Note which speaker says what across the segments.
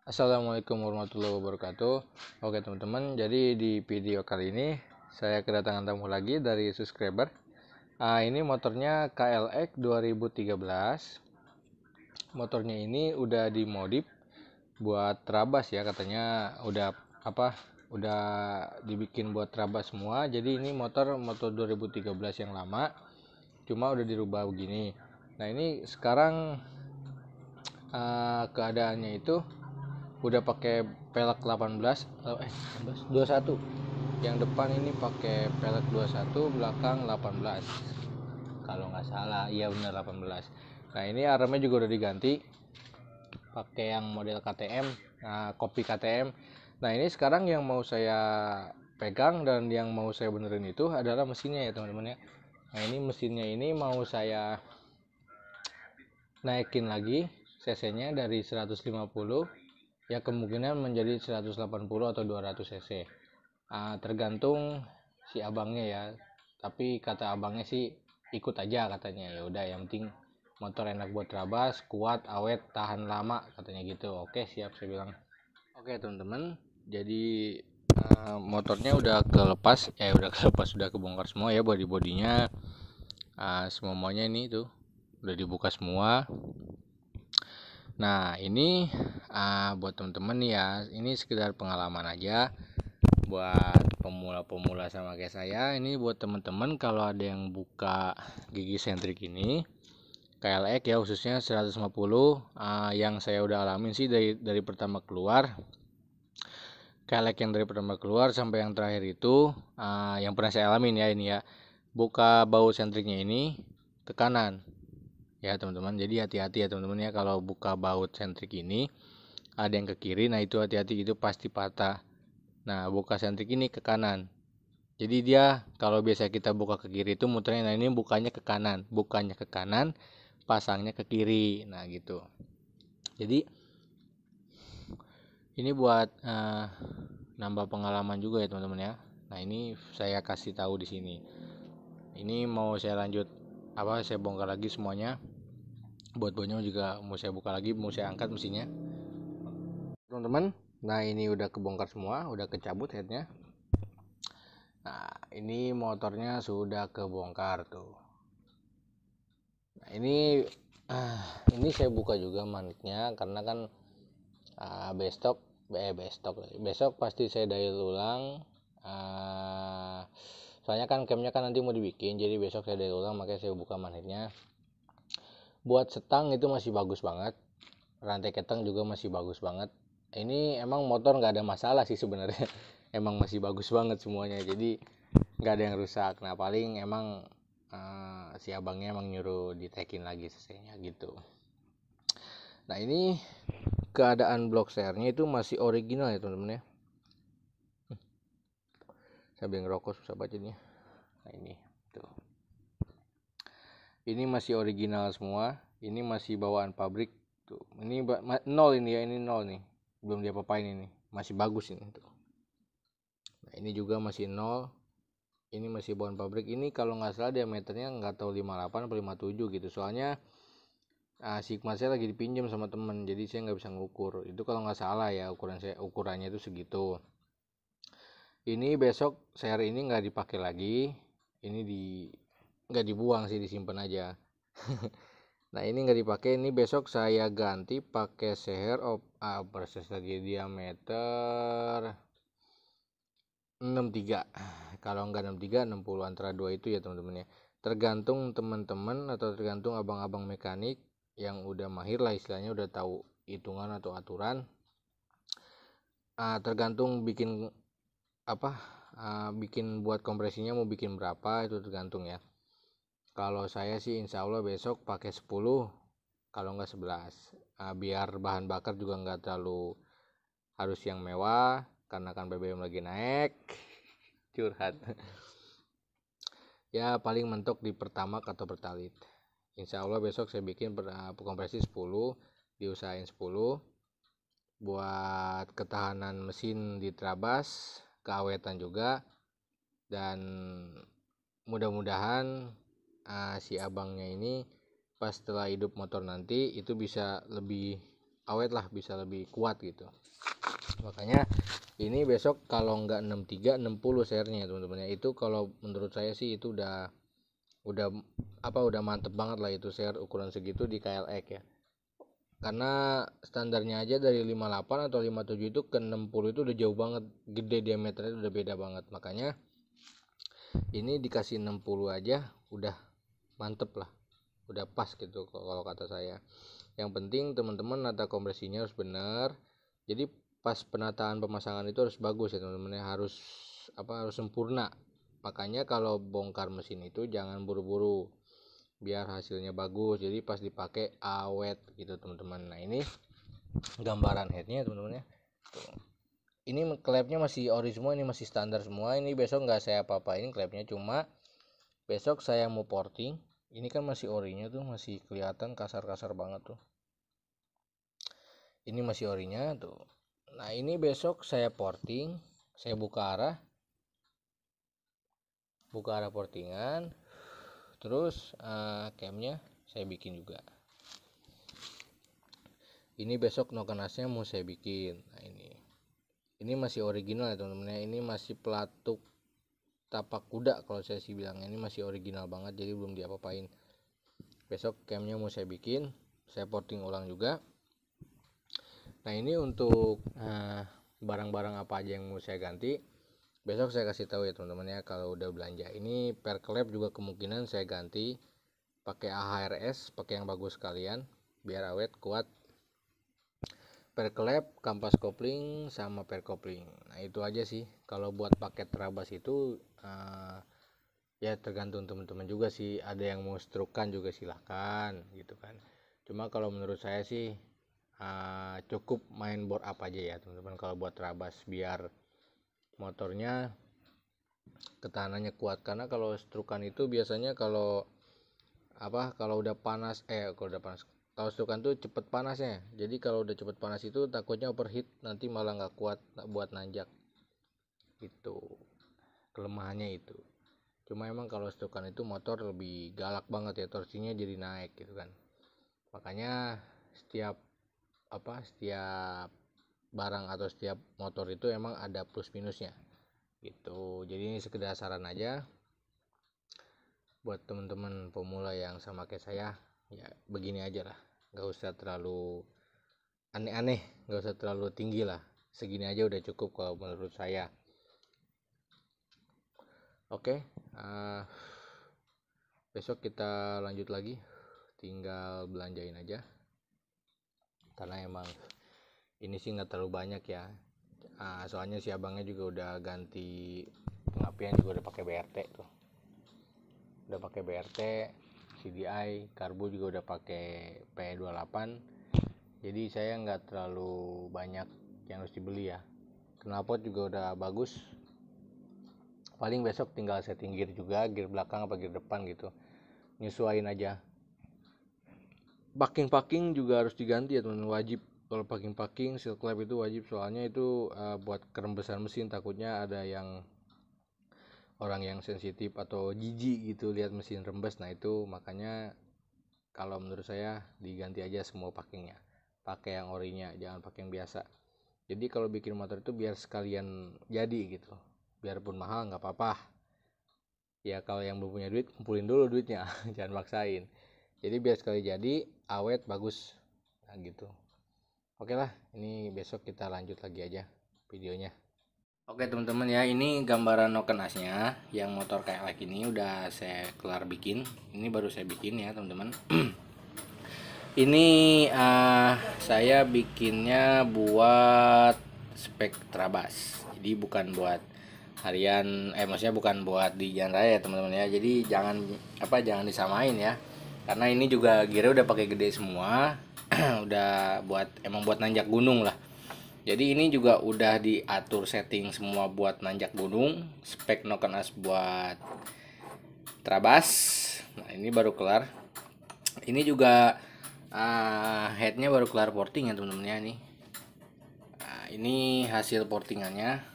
Speaker 1: Assalamualaikum warahmatullahi wabarakatuh. Oke teman-teman, jadi di video kali ini saya kedatangan tamu lagi dari subscriber. Ini motornya KLX 2013. Motornya ini udah dimodif buat trabas ya, katanya udah dibikin buat trabas semua. Jadi ini motor 2013 yang lama, cuma udah dirubah begini. Nah ini sekarang keadaannya itu udah pakai pelek 21. Yang depan ini pakai pelek 21, belakang 18 kalau nggak salah. Iya benar 18. Nah ini armnya juga udah diganti pakai yang model KTM, kopi KTM. Nah ini sekarang yang mau saya pegang dan yang mau saya benerin itu adalah mesinnya ya teman-teman ya. Nah ini mesinnya ini mau saya naikin lagi cc nya dari 150 ya, kemungkinan menjadi 180 atau 200 cc. Tergantung si abangnya ya, tapi kata abangnya sih ikut aja katanya. Ya udah, yang penting motor enak buat trabas, kuat, awet, tahan lama katanya gitu. Oke siap, saya bilang. Oke teman-teman, jadi motornya udah kelepas, udah kebongkar semua ya, bodinya semuanya ini tuh udah dibuka semua. Nah ini buat teman-teman nih ya, ini sekedar pengalaman aja buat pemula-pemula sama kayak saya. Ini buat teman-teman kalau ada yang buka gigi sentrik ini KLX ya, khususnya 150, yang saya udah alamin sih dari pertama keluar KLX, yang dari pertama keluar sampai yang terakhir itu yang pernah saya alamin ya, ini ya, buka baut sentriknya ini ke kanan ya teman-teman. Jadi hati-hati ya teman-teman ya, kalau buka baut sentrik ini ada yang ke kiri, nah itu hati-hati, itu pasti patah. Nah buka sentrik ini ke kanan, jadi dia kalau biasa kita buka ke kiri itu muternya, nah ini bukannya ke kanan, pasangnya ke kiri. Nah gitu. Jadi ini buat nambah pengalaman juga ya teman-teman ya. Nah ini saya kasih tahu di sini. Ini mau saya lanjut saya bongkar lagi semuanya. Buat bonyol juga mau saya buka lagi, mau saya angkat mesinnya teman-teman. Nah ini udah kebongkar semua, udah kecabut headnya. Nah ini motornya sudah kebongkar tuh. Nah ini saya buka juga maniknya karena kan besok pasti saya dial ulang. Soalnya kan camnya kan nanti mau dibikin, jadi besok saya dial ulang, makanya saya buka maniknya. Buat setang itu masih bagus banget, rantai keteng juga masih bagus banget. Ini emang motor nggak ada masalah sih sebenarnya. Emang masih bagus banget semuanya, jadi nggak ada yang rusak. Nah paling emang si abangnya emang nyuruh ditekin lagi cc-nya gitu. Nah ini keadaan blok sernya itu masih original ya teman-teman ya. Sambil ngerokok susah bacanya. Nah ini tuh, ini masih original semua, ini masih bawaan pabrik tuh. Ini nol ini ya, ini nol nih, belum diapa-apain, ini masih bagus ini tuh. Nah ini juga masih nol, ini masih bawaan pabrik. Ini kalau nggak salah diameternya nggak tahu 58 atau 57 gitu, soalnya Sigma saya lagi dipinjam sama temen, jadi saya nggak bisa ngukur itu. Kalau nggak salah ya ukurannya itu segitu. Ini besok share ini nggak dipakai lagi, ini nggak dibuang sih, disimpan aja. Nah ini nggak dipakai, ini besok saya ganti pakai seher persis lagi, diameter 63, kalau nggak 63 60, antara dua itu ya teman-teman ya. Tergantung teman-teman atau tergantung abang-abang mekanik yang udah mahir lah istilahnya, udah tahu hitungan atau aturan. Tergantung bikin bikin buat kompresinya mau bikin berapa, itu tergantung ya. Kalau saya sih insya Allah besok pakai 10, kalau nggak 11, biar bahan bakar juga nggak terlalu harus yang mewah karena kan BBM lagi naik. Curhat. Ya paling mentok di Pertamax atau Pertalite. Insya Allah besok saya bikin kompresi 10, diusahain 10 buat ketahanan mesin di trabas, keawetan juga, dan mudah-mudahan si abangnya ini pas setelah hidup motor nanti itu bisa lebih awet lah, bisa lebih kuat gitu. Makanya ini besok kalau nggak 63 60 share-nya teman-teman ya. Itu kalau menurut saya sih itu udah mantep banget lah itu share ukuran segitu di KLX ya. Karena standarnya aja dari 58 atau 57 itu ke 60 itu udah jauh banget, gede diameternya udah beda banget. Makanya ini dikasih 60 aja udah mantep lah, udah pas gitu kalau kata saya. Yang penting teman-teman nata kompresinya harus benar. Jadi pas penataan pemasangan itu harus bagus ya teman-teman ya, harus sempurna. Makanya kalau bongkar mesin itu jangan buru-buru biar hasilnya bagus, jadi pas dipakai awet gitu teman-teman. Nah ini gambaran headnya teman-teman ya. Ini klepnya masih ori semua, ini masih standar semua. Ini besok nggak saya apa-apain klepnya, cuma besok saya mau porting. Ini kan masih orinya tuh, masih kelihatan kasar-kasar banget tuh. Ini masih orinya tuh. Nah ini besok saya porting, saya buka arah portingan, terus camnya saya bikin juga. Ini besok nokenasnya mau saya bikin. Nah ini masih original ya teman-teman ya. Ini masih pelatuk tapak kuda kalau saya sih bilangnya. Ini masih original banget, jadi belum diapa-apain. Besok camnya mau saya bikin, saya porting ulang juga. Nah ini untuk barang-barang apa aja yang mau saya ganti, besok saya kasih tahu ya teman-teman ya kalau udah belanja. Ini per klep juga kemungkinan saya ganti pakai AHRS, pakai yang bagus sekalian biar awet kuat. Per klep, kampas kopling sama per kopling. Nah itu aja sih. Kalau buat paket terabas itu ya tergantung teman-teman juga sih. Ada yang mau strukan juga silahkan gitu kan. Cuma kalau menurut saya sih cukup main bore up aja ya teman-teman kalau buat terabas, biar motornya ketahanannya kuat. Karena kalau strukan itu biasanya kalau udah panas kalau strukan tuh cepet panasnya. Jadi kalau udah cepet panas itu takutnya overheat, nanti malah nggak kuat buat nanjak. Itu kelemahannya itu. Cuma emang kalau strukan itu motor lebih galak banget ya, torsinya jadi naik gitu kan. Makanya setiap barang atau setiap motor itu emang ada plus minusnya gitu. Jadi ini sekedar saran aja buat teman-teman pemula yang sama kayak saya. Ya begini aja lah, nggak usah terlalu aneh-aneh, nggak usah terlalu tinggi lah, segini aja udah cukup kalau menurut saya. Oke, besok kita lanjut lagi, tinggal belanjain aja karena emang ini sih nggak terlalu banyak ya. Soalnya si abangnya juga udah ganti pengapian, juga udah pakai BRT tuh, udah pakai BRT, CDI, karbu juga udah pakai P28. Jadi saya nggak terlalu banyak yang harus dibeli ya. Knalpot juga udah bagus, paling besok tinggal setting gear juga, gear belakang apa gear depan gitu, nyesuaiin aja. Packing juga harus diganti ya teman-teman, wajib. Kalau packing seal clamp itu wajib, soalnya itu buat kerembesan mesin. Takutnya ada yang orang yang sensitif atau jijik gitu lihat mesin rembes. Nah itu makanya kalau menurut saya diganti aja semua packingnya, pakai yang orinya, jangan pakai yang biasa. Jadi kalau bikin motor itu biar sekalian jadi gitu, biarpun mahal nggak apa-apa ya. Kalau yang belum punya duit, kumpulin dulu duitnya jangan maksain. Jadi biar sekali jadi awet bagus, nah gitu. Oke lah, ini besok kita lanjut lagi aja videonya. Oke teman-teman ya, ini gambaran noken asnya yang motor kayak like ini udah saya kelar bikin. Ini baru saya bikin ya teman-teman. Ini saya bikinnya buat spek terabas, jadi bukan buat harian, maksudnya bukan buat di jalan raya ya teman-teman ya. Jadi jangan disamain ya, karena ini juga gearnya udah pakai gede semua. Udah emang buat nanjak gunung lah. Jadi ini juga udah diatur setting semua buat nanjak gunung, spek noken as buat terabas. Nah ini baru kelar. Ini juga headnya baru kelar porting ya teman-teman ya. Ini hasil portingannya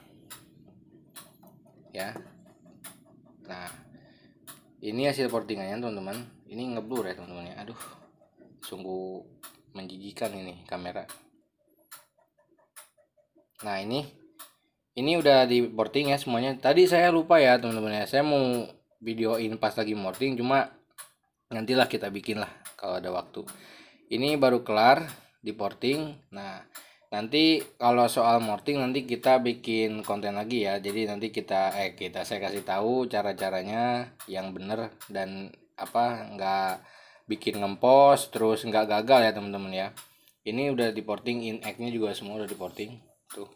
Speaker 1: ya. Nah ini hasil portingannya teman-teman. Ini ngeblur ya teman-teman ya. Aduh, sungguh menjijikan ini kamera. Nah ini udah di porting ya semuanya. Tadi saya lupa ya teman-teman ya, saya mau videoin pas lagi morting, cuma nantilah kita bikin lah kalau ada waktu. Ini baru kelar di porting. Nah nanti kalau soal morting nanti kita bikin konten lagi ya. Jadi nanti saya kasih tahu cara-caranya yang bener dan nggak bikin ngempos terus nggak gagal ya teman-teman ya. Ini udah di porting, in-nya juga semua udah di porting tuh.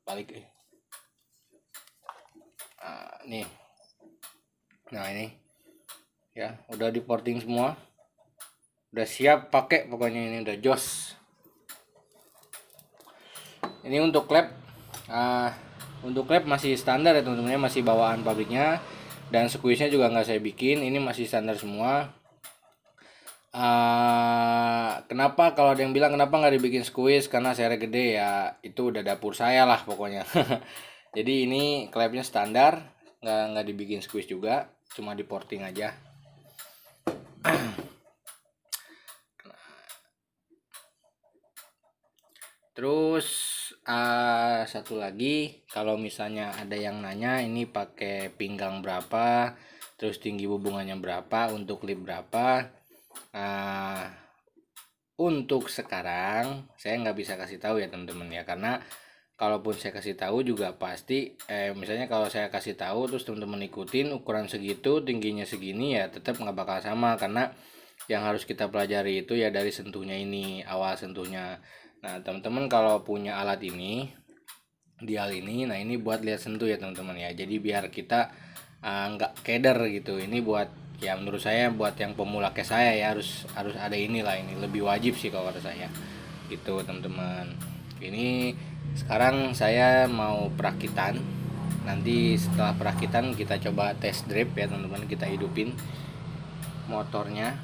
Speaker 1: Balik nih. Nah ini ya udah di porting semua, udah siap pakai pokoknya, ini udah jos. Ini untuk klep masih standar ya teman-teman, masih bawaan pabriknya, dan squeeze nya juga nggak saya bikin, ini masih standar semua. Kenapa kalau ada yang bilang kenapa nggak dibikin squeeze, karena saya gede ya, itu udah dapur saya lah pokoknya. Jadi ini klepnya standar, nggak dibikin squeeze juga, cuma di porting aja. Terus satu lagi, kalau misalnya ada yang nanya ini pakai pinggang berapa, terus tinggi hubungannya berapa, untuk lip berapa, untuk sekarang saya nggak bisa kasih tahu ya teman-teman ya, karena kalaupun saya kasih tahu juga pasti misalnya kalau saya kasih tahu terus teman-teman ikutin ukuran segitu, tingginya segini, ya tetap nggak bakal sama, karena yang harus kita pelajari itu ya dari sentuhnya ini, awal sentuhnya. Nah teman-teman kalau punya alat ini, dial ini, nah ini buat lihat sentuh ya teman-teman ya, jadi biar kita nggak keder gitu. Ini buat ya menurut saya buat yang pemula kayak saya ya, harus ada inilah, ini lebih wajib sih kalau kata saya gitu teman-teman. Ini sekarang saya mau perakitan, nanti setelah perakitan kita coba test drive ya teman-teman, kita hidupin motornya.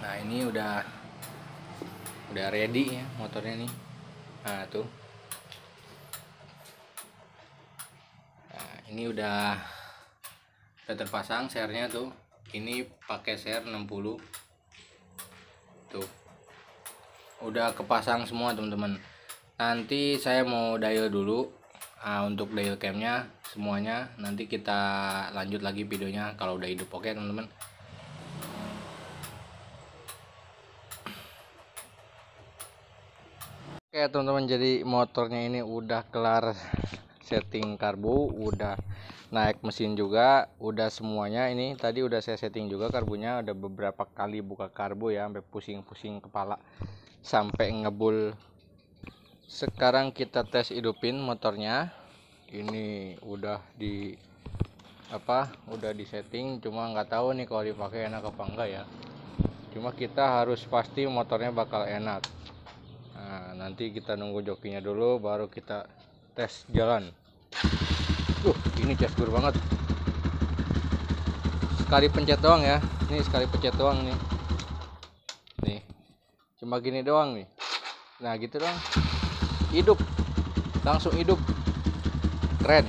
Speaker 1: Nah ini udah ready ya motornya nih. Nah tuh, nah, ini udah terpasang sernya tuh. Ini pakai ser 60 tuh, udah kepasang semua teman-teman. Nanti saya mau dial dulu untuk dial camnya semuanya, nanti kita lanjut lagi videonya kalau udah hidup. Oke teman-teman. Oke teman-teman, jadi motornya ini udah kelar setting karbu, udah naik mesin juga, udah semuanya. Ini tadi udah saya setting juga karbunya, udah beberapa kali buka karbu ya, sampai pusing-pusing kepala, sampai ngebul. Sekarang kita tes hidupin motornya. Ini udah udah di setting, cuma nggak tahu nih kalau dipakai enak apa enggak ya. Cuma kita harus pasti motornya bakal enak. Nah, nanti kita nunggu jokinya dulu baru kita tes jalan. Ini gasgur banget. Sekali pencet doang ya. Ini sekali pencet doang nih. Nih. Cuma gini doang nih. Nah, gitu doang. Hidup. Langsung hidup. Keren.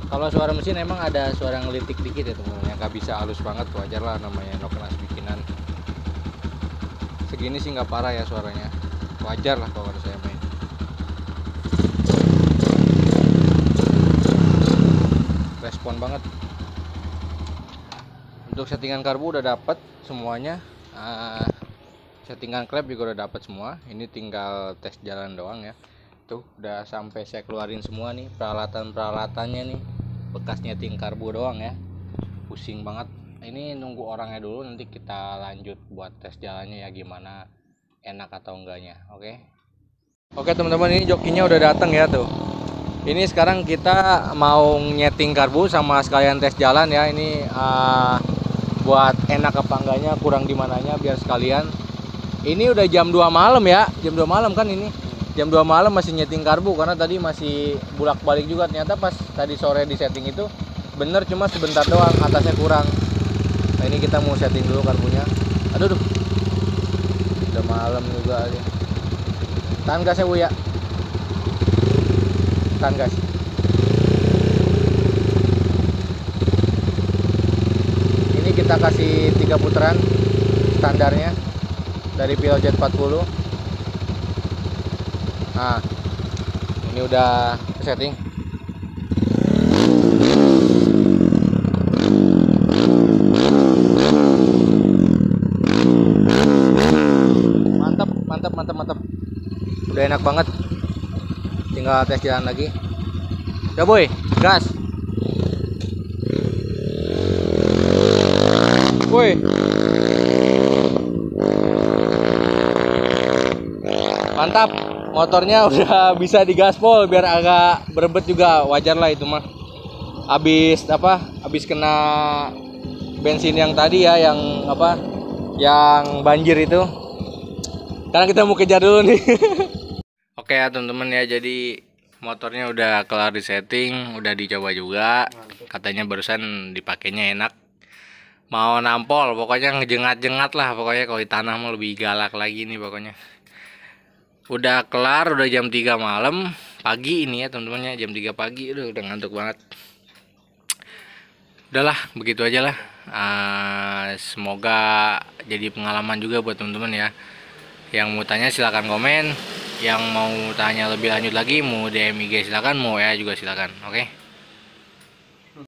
Speaker 1: Kalau suara mesin emang ada suara ngelitik dikit ya teman-teman. Nggak bisa halus banget, wajar lah, namanya no kelas bikinan. Segini sih nggak parah ya suaranya, wajar lah kalau saya main. Respon banget. Untuk settingan karbu udah dapet semuanya, settingan klep juga udah dapet semua. Ini tinggal tes jalan doang ya. Tuh udah sampai saya keluarin semua nih peralatannya nih, bekas nyeting karbu doang ya. Pusing banget. Ini nunggu orangnya dulu, nanti kita lanjut buat tes jalannya ya, gimana enak atau enggaknya. Oke teman-teman, ini jokinya udah datang ya tuh. Ini sekarang kita mau nyeting karbu sama sekalian tes jalan ya. Ini buat enak apa enggaknya, kurang di mananya, biar sekalian. Ini udah jam 2 malam ya, jam 2 malam kan ini. Jam 2 malam masih nyeting karbu, karena tadi masih bulak-balik juga. Ternyata pas tadi sore di setting itu bener, cuma sebentar doang, atasnya kurang. Nah ini kita mau setting dulu karbunya. Aduh, udah malam juga aja. Tahan gas ya Bu ya. Tahan gas. Ini kita kasih 3 putaran standarnya dari Peugeot 40. Nah, ini udah setting. Mantap. Udah enak banget. Tinggal tes jalan lagi. Ya boy, gas. Woi. Mantap. Motornya udah bisa digaspol biar agak berebet juga, wajar lah itu mah. Habis kena bensin yang tadi ya, yang yang banjir itu. Sekarang kita mau kejar dulu nih. Oke ya teman-teman ya, jadi motornya udah kelar di setting, udah dicoba juga. Katanya barusan dipakainya enak. Mau nampol, pokoknya ngejengat-jengat lah pokoknya. Kalau di tanah mau lebih galak lagi nih pokoknya. Udah kelar, udah jam 3 malam. Pagi ini ya teman-teman ya, jam 3 pagi. Udah ngantuk banget. Udahlah, begitu aja lah. Semoga jadi pengalaman juga buat teman-teman ya. Yang mau tanya silahkan komen. Yang mau tanya lebih lanjut lagi, mau DM IG silahkan, mau WA juga silahkan. Oke.